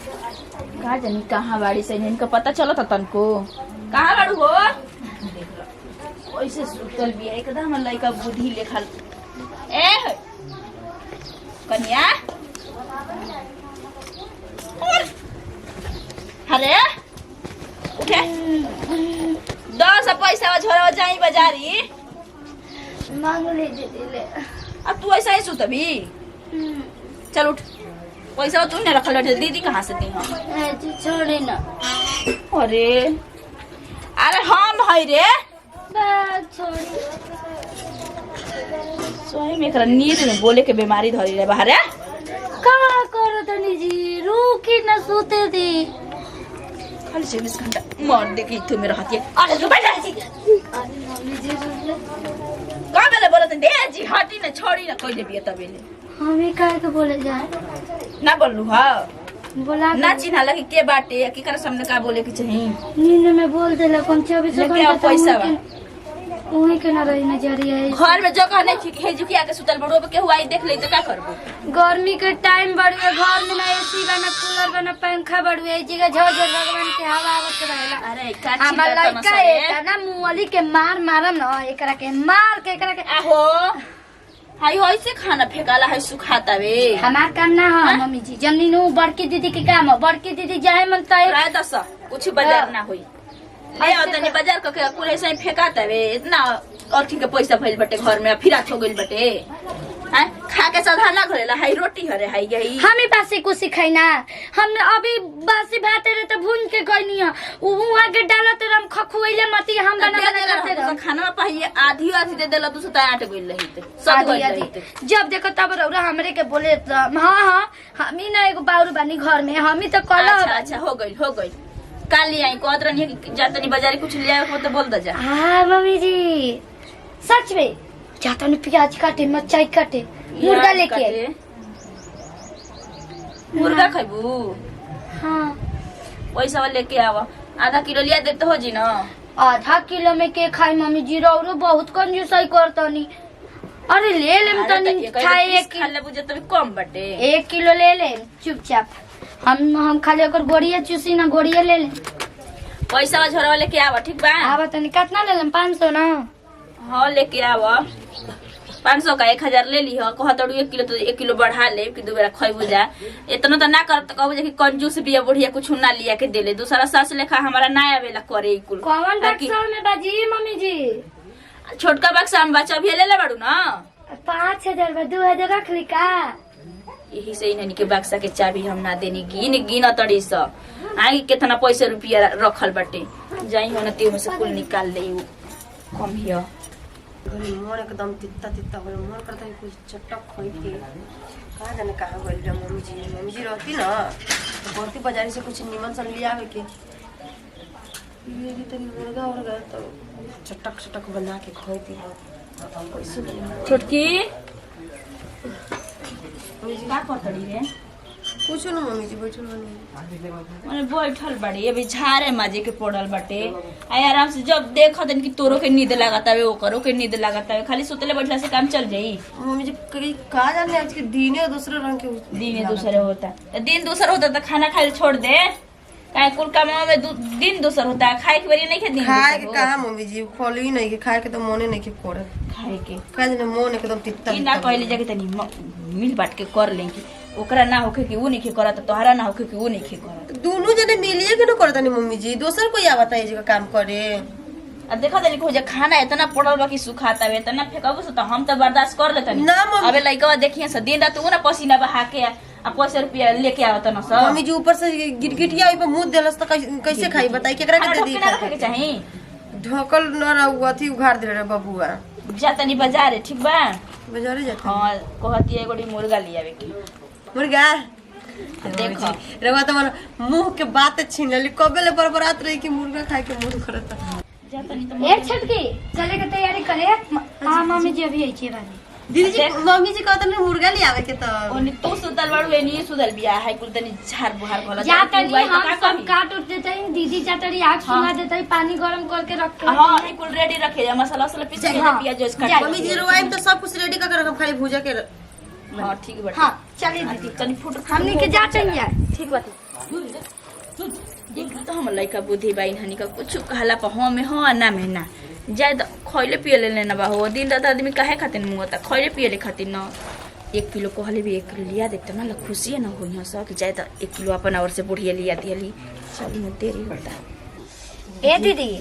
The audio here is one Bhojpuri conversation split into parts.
कहा जानी कहाँ बाड़ी से इनका पता चलो था तनको कहाँ बाड़ू हो वैसे सुतल भी है एकदम लड़का बुद्धि लेखल ए कन्या अरे उठे 10 पैसा छोड़ा जाई बाजारी मांग ले दीदी ले। अब तू ऐसा ही सुतबी चल उठ पैसा तू ने रखल बैठे दीदी कहाँ से दी हम तू छोड़े ना। अरे अरे हम है रे छोड़ी सोई में एकरा नींद में बोले के बीमारी धरी रे बाहर का करो तनी जी रुकी न सोते दी खाली 24 घंटा मार दे के तू मेरा हाथ अरे तू बैठ जा अरे मम्मी जी का बेले बोलत दे जी हटी न छोड़ी न कोई भी तबेले हमें काहे के बोले जाए ना बोलू हां बोला ना चिन्हा लगे के बाटे की कर सामने का बोले के चाहिए नींद में बोल देला कौन 24 घंटा पैसा वही के ना रही नजरिया घर में जगह नहीं ठीक है जुकी आके सुतल बड़ो के हुआ देख ले तो का करबो गर्मी के टाइम बढ़िया घर में ना एसी बना कूलर बना पंखा बढ़िया जगह झोझ भगवान के हवा आवत रहेला। अरे का हमर लड़का है ना मुअली के मारम ना एकरा के मार के एकरा के आहो हाई होई से खाना फेकाला है सुखाता वे हमार काम ना है मम्मी जी जमनी नु बड़की दीदी के काम है बड़की दीदी जाए मन तय राय दस कुछ बाजार ना होई ले आओ तनी बाजार के कुल ऐसे ही फेकाता वे इतना अथी के पैसा भइल बटे घर में फिरा हो गइल बटे हैं खा के साधा ना घरेला हाई रोटी हरे हाई यही हमें पासे को सिखाइना हमने अभी बासी भात रे तो भून के गइनी है वहां के डालत हम खखुइले मती हम बना करते रह खाना पाई आधी दे देला तू सता आटे गइल रही थे सब गइल रही थे जब देखो तब रौरा हमरे के बोले हां हम ही ना एगो बाउरू बानी घर में हम ही तो कल अच्छा हो गइल काल ले आई कोत रही जातनी बाजारी कुछ ले आए हो तो बोल द जा हां मम्मी जी सच में जातनी प्याज काटे मिर्चाई काटे मुर्गा लेके मुर्गा खाइबू हां पैसा लेके आवा आधा किलो लिया दे तो हो जी ना आधा किलो में के खाई मम्मी जी रौरो बहुत कंजूसाई करतनी अरे ले लेम तनी खाए एक खा ले बुझे तो कम बटे 1 किलो ले ले चुपचाप हम खाली अगर गोड़िया चूसी ना गोड़िया ले ले पैसा झोरा लेके आवा ठीक बा आवा तनी कितना ले लेम 500 ना हां लेके आवा 500 का 1000 ले ली हो कह तोड़ 1 किलो तो 1 किलो बढ़ा ले कि दो बेरा खइबू जा इतना तो ना कर तो कहबो जे कि कंजूस बिया बुढ़िया कुछ ना लिया के देले दूसरा सास लेखा हमारा ना आवेला करे कुल कौन बक्सा में बाजी मम्मी जी छोटका बक्सा में बच्चा भी ले ले बाड़ू ना 5000 2000 रख ली का यही से इन्हनी के बक्सा के चाबी हम ना देनी गिन तड़ी स आगे कितना पैसा रुपया रखल बटे जाई हो ना ते में से कुल निकाल ले कम हियो मन एकदम तित्ता हो मन करता है कुछ चटक खोई के कहाँ जाने कहाँ गई रे मम्मी जी रहती ना तो बढ़ती बाजारी से कुछ निमन सन लिया आवे के ये तनी मुर्गा तो चटक बना के खोई छोटकी का करतड़ी रे पूछो ना मम्मी जी बैठो ना माने बैठल बड़ी अभी झारे माजे के पड़ल बटे आई आराम से जब देखत कि तोरो के नींद लागत आवे ओकरो के नींद लागत आवे खाली सुतले बैठला से काम चल जाई मम्मी जी का जाने आज के दिने दूसरे रंग के दिन दूसरे होता दिन दूसरा होता तो खाना खाए छोड़ दे काहे कुल काम में दिन दूसरा होता है खाए के बारी नहीं के दिन खाए के कहा मम्मी जी फल ही नहीं के खाए के तो मोने नहीं के कोड़े खाए के का जाने मन एकदम तित्ता ना कहले जाके तनी मिल बांट के कर लेंगी ओकरा ना होके कि वो नहीं करत तोहरा ना होके कि वो नहीं करत दोनों जने मिलिए के न करता नहीं मम्मी जी दोसर कोई आवता है जगह काम करे अब देखा तनी को जे खाना इतना पड़ल बा कि सुखाता है इतना फेकबो से तो हम तो बर्दाश्त कर लेता ना मम्मी अबे लइका देखिए से दिन रात ना पसीना बहा के आ 500 रुपया लेके आवत न सब मम्मी जी ऊपर से गिटगिटिया पे मुंह देलस तो कैसे खाई बताई केकरा के दे दी रखे के चाही ढकल न रहू अथी उघार दे रे बबुआ जा तनी बाजार ठीक बा बाजारे जाते हां कहती है गोड़ी मुर्गा लियावे की मुर्गा देखो रवा तो मुंह के बात छीन ले कबे ले बरबरात रही कि मुर्गा खाए के मुंह करता जा तनी तो एक छटकी चले के तैयारी करे हां मम्मी जी अभी आई छे बानी दीदी जी मम्मी जी कहत ने मुर्गा ले आवे के तो ओनी तो सुतल बाड़ू एनी सुतल बिया है कुल तनी झाड़ बुहार गला जा तनी हम सब काट उठ देते हैं दीदी जातड़ी आग सुना देते हैं पानी गरम करके रख के हां है कुल रेडी रखे जा मसाला वसाला पीस के प्याज काट मम्मी जी रोआई तो सब कुछ रेडी करके रखम खाली भूजा के हां ठीक बा हां चलिए दीदी तनी फुट हमनी के जा चाहिए ठीक बात तो हम लइका बुद्धि बाइन हनी का कुछ कहला पर हो में हो ना में ना जाए तो खइले पियले लेना बा हो दिन रात आदमी काहे खातिर मुंह त खइले पियले खातिर न 1 किलो कहले भी 1 किलो लिया देते ना खुशी न हो यहाँ सब जाए तो 1 किलो अपन और से बुढ़िया लिया दियली चल में देरी होता ए दीदी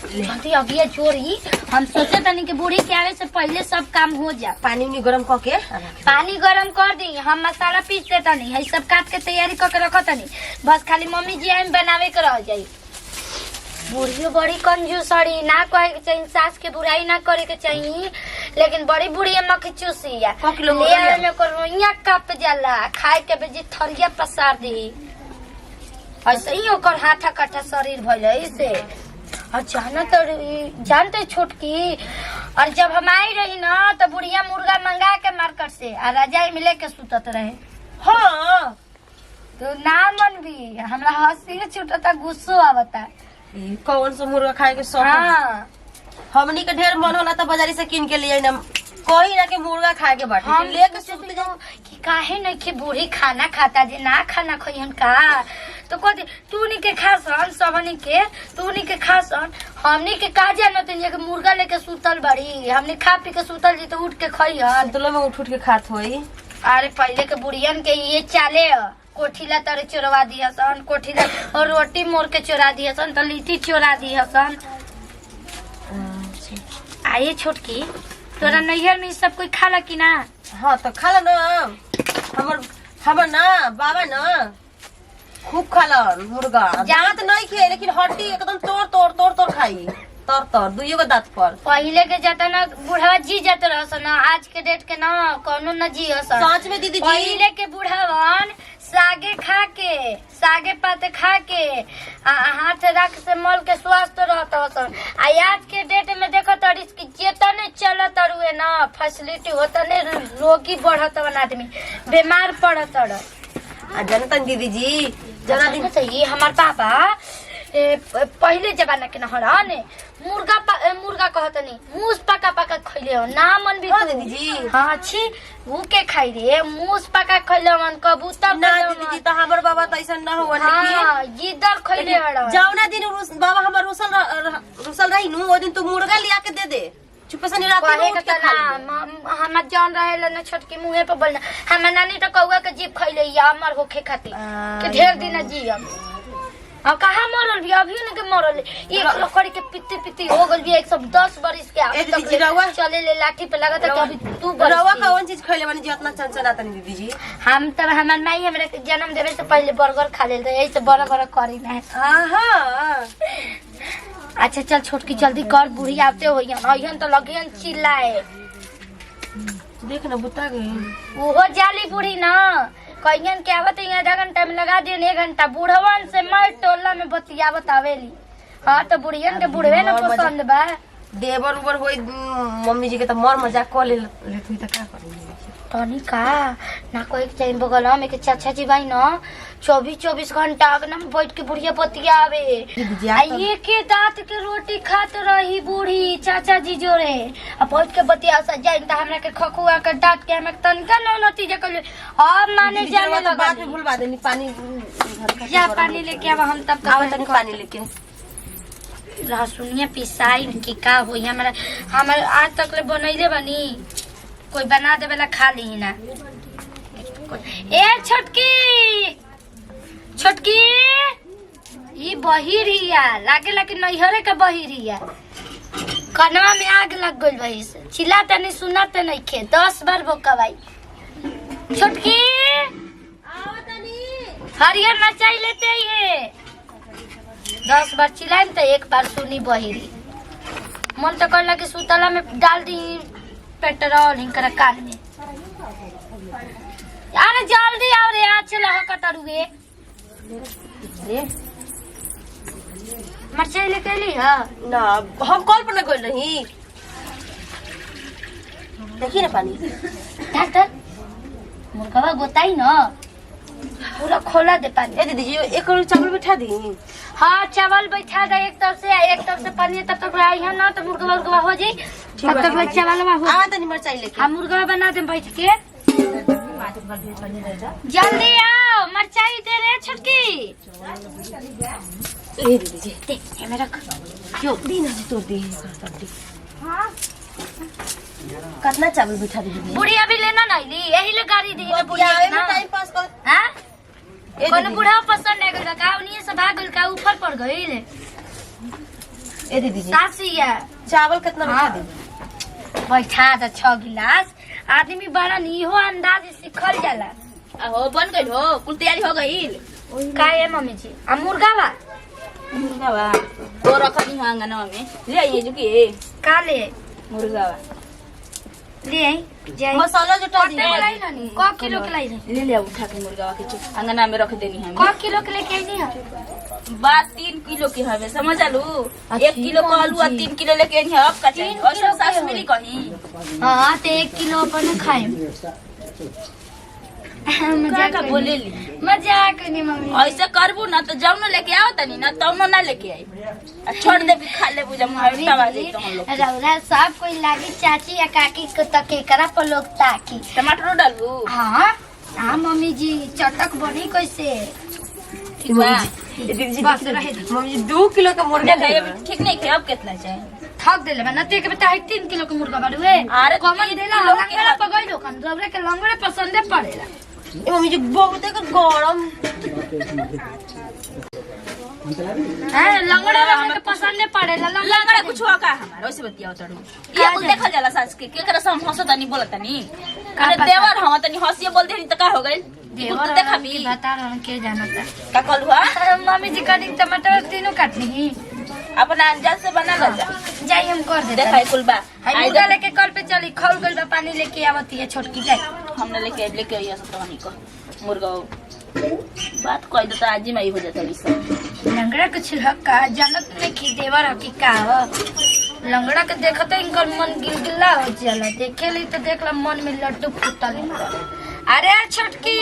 जल्दी अभी चोरी हम सोचे तनी कि बूढ़ी के आवे से पहले सब काम हो जा। पानी में गरम करके पानी गरम कर दी, हम मसाला पीस दे तनी, है सब काट के तैयारी करके रखो तनी, बस खाली मम्मी जी आइम बनावे के रह जाई। बूढ़ी बड़ी कंजूस हड़ी, ना कहे के चाहिए सास के बुराई ना करे के चाहिए, लेकिन बड़ी बूढ़ी मक्खी चूसिया ले में रोइया कप जाला खाए के बेजी थरिया पसार दी। ऐसे ही ओकर हाथा कट्ठा शरीर भइल ऐसे। और जानते छोटकी, और जब हम आई रही ना तो बुढ़िया मुर्गा मंगा के मार्केट से और रजाई में लेके सुतत रहे। हाँ तो ना मन भी हमरा हंसी छूटता, गुस्सो आवता। कौन सा मुर्गा खाए के शौक? हाँ हमनी के ढेर मन होला तो बाजारी से किन के लिए ना कोई ना के मुर्गा खाए के बाटे हम लेके सुत जाओ कि काहे नहीं कि बूढ़ी खाना खाता जे ना खाना खइहन का तो कहते तू नी के खासन सबनी के तू नी के खासन हमनी के का जानत है कि मुर्गा लेके सुतल बड़ी, हमनी खा पी के सुतल जी तो उठ के खइहन। सुतलो में उठ के खात होई। अरे पहले के बुढ़ियन के ये चाले कोठीला तरे चोरवा दिहसन, कोठीला और रोटी मोर के चोरा दिहसन तो लिट्टी चोरा दिहसन। आइए छोटकी, तोरा नैहर में सब कोई खाला कि ना? हाँ तो खाला ना, हमर ना बाबा ना खूब खाला मुर्गा। दांत नहीं खे लेकिन हड्डी एकदम तोड़ खाई, तोड़ दुइयो के दांत पर। पहले के जाता ना बुढ़ावा जी जाते रहसन, आज के डेट के ना कौनो न जी हसन। सच में दीदी जी पहले के बुढ़ावन सागे खा के, सागे पाते खा के हाथ रख से मल के स्वस्थ रहता हसन। आज के डेट में देखो तड़ी जेतने चलत रुए ना फैसिलिटी होता ने रोगी बढ़त आदमी बीमार पड़त। जनता दीदी जी जना दिन चाहिए हमार पापा पहले जमाना के नहरा ने मुर्गा कहतनी मूस पका खैले हो ना मन भी दीदी जी। हाँ छी वो के खाई रे मूस पका खैले मन कबूतर ना दीदी जी तो हमर बाबा तो ऐसा ना हुआ। हाँ गिद्दर खैले हड़ा जौना दिन बाबा हमर रुसल रही नु ओ दिन तू मुर्गा लिया के दे दे चुप से रात में उठ के खा ले। हमर जान रहेला ना छोटकी मुंहे पे बोलना हमर नानी तो कौआ के जीभ खैले या हमर होखे खातिर के ढेर दिन जी हम अब कहाँ मरल भी अभी नहीं के मरल एक लकड़ी के पित्ती हो गल भी 110 बरिस के अभी तक चले ले लाठी पे लगा था कि अभी तू रवा कौन चीज खइले बानी जो इतना चंचनाता नहीं दीदी जी? हम तब हमर माई हमरा के जन्म देवे से पहले बर्गर खा ले रहे ऐसे बड़ा करी ना। हां अच्छा चल छोटकी जल्दी कर, बूढ़ी आते होइहन तो लगियन चिल्लाए। देख ना बुता गई वो जाली बूढ़ी ना कहियन के आवत आधा घंटा में लगा दियन 1 घंटा बुढ़वन से मैं टोला में बतियावत आवेली। हाँ तो बुढ़ियन के बुढ़वे ना पसंद बा। देवर उबर होई मम्मी जी के तो मर मजाक कर लेत हुई त का करी तनी का ना कोई के चाहिए बगल में के चाचा जी भाई ना 24 घंटा अगना में बैठ के बुढ़िया बतियावे। ये के दांत के रोटी खात रही बूढ़ी चाचा जी जोरे अब बैठ के बतिया सा जाइन त हमरा के खखुआ के दांत के हमें तनका न नतीजा कर ले अब माने जाने लगा बात में भूलवा देनी। पानी या पानी लेके अब हम तब तक पानी लेके लहसुनिया पिसाई की का होई हमारे आज तक ले बनैले बनी कोई बना देवेला खा ली ना। ए छोटकी ये बहिर हिया लागे कि नैहरे के बहिर हिया कनवा में आग लग गइल भाई से चिल्ला तनी सुनत नहीं खे 10 बार भोकवाई। छोटकी हरियर मचाई लेते ये 10 बार चिल्लाए तो 1 बार सुनी बहिरी मन तो कहला कि सुतला में डाल दी पेट्रोल हिंकर कान में। अरे जल्दी आओ रे आज चला हो कतरुए मरचाई लेके ली है ना हम कॉल पर न गइल रही। देखी ना पानी डॉक्टर मुर्गा गोताई ना पूरा खोला दे पानी। ए दीदी जी एक कटोरी चावल बैठा दी। हाँ चावल बैठा दे एक तरफ से पानी तब तक आई है ना तो मुर्गा हो जाई तब तक चावल हो आ तनी मरचाई लेके हम मुर्गा बना दे बैठ के। जल्दी आओ, मिर्चाई दे रहे छुटकी। में रख क्यों दी ना तोड़ दी कितना चावल बिठा दी बुढ़िया भी लेना नहीं ली, यही ले गाड़ी दी तो बुढ़िया के ना टाइम पास कर। हां कोनो बुढ़ा पसंद नहीं गइल का, उन्हीं से भागल का ऊपर पड़ गइल। ए दीदी जी सासिया चावल कितना बिठा दी? बैठा द 6 गिलास। आदमी बड़ा नहीं हो अंदाज सिखल जाला। हो बन गइल हो, कुल तैयारी हो गइल। का है मम्मी जी? आ मुर्गा बा मुर्गा बा तो रखनी है अंगना में, ले आइए जो कि का ले मुर्गा बा ले आई जाई। मसाला जुटा दी क किलो के लाई ले ले उठा के मुर्गा के चुप अंगना में रख देनी है। क किलो के लेके आई है? बात 3 किलो की हवे, समझ आलू। 1 किलो का आलू 3 किलो लेके आई है। अब का चाहिए? 3 किलो और सास मिली कही हां तो 1 किलो अपन खाए। मजाक बोले ली मजाक नहीं मम्मी। ऐसे करबू ना तो जाऊ ना लेके आओ तनी ना तब ना लेके आई आ छोड़ दे खा ले बुझा मुहर्ता वाले तो हम लोग रौरा सब कोई लागी चाची या काकी को तो केकरा पर लोग ताकी। टमाटर डालू हाँ हाँ मम्मी जी चटक बनी कैसे? ठीक बा। दीदी जी बस रहे दो। मम्मी जी 2 किलो का मुर्गा देखा दे ये ठीक नहीं है। अब कितना चाहिए? थक देले बना ते के बता 3 किलो के मुर्गा बाड़ुए। अरे कमन 3 देला किलो के लंगड़ा पगइलो कन रौरा के लंगड़े पसंदे पड़ेला। ए मम्मी जी बहुत एक गरम हां लंगड़ा रौरा के पसंदे पड़ेला। लंगड़ा कुछ हुआ का हमारा वैसे बतिया तड़ू ये कुल देखा जाला सास के केकरा से हम हंसत नहीं बोलत नहीं। अरे देवर हम तनी हंसिए बोल देनी त का हो गइल? देवर देखा भी बता रहा के जानता। का कल हुआ? मम्मी जी कनी टमाटर तीनों काटनी अपना अंदाज से बना ला जा। जाई हम कर देते। देखा कुल बा हाय मुर्गा लेके कल पे चली खौल गइल बा पानी लेके आवती है छोटकी जाई। हमने लेके आइए सतवानी को मुर्गा बात कह दो तो आज ही मई हो जाता है सब। लंगड़ा कुछ हक्का जानत में की देवर हकी का हो। लंगड़ा के देखते इनकर मन गिलगिला हो जाला, देखे ली तो देखला मन में लड्डू फूटल। अरे छोटकी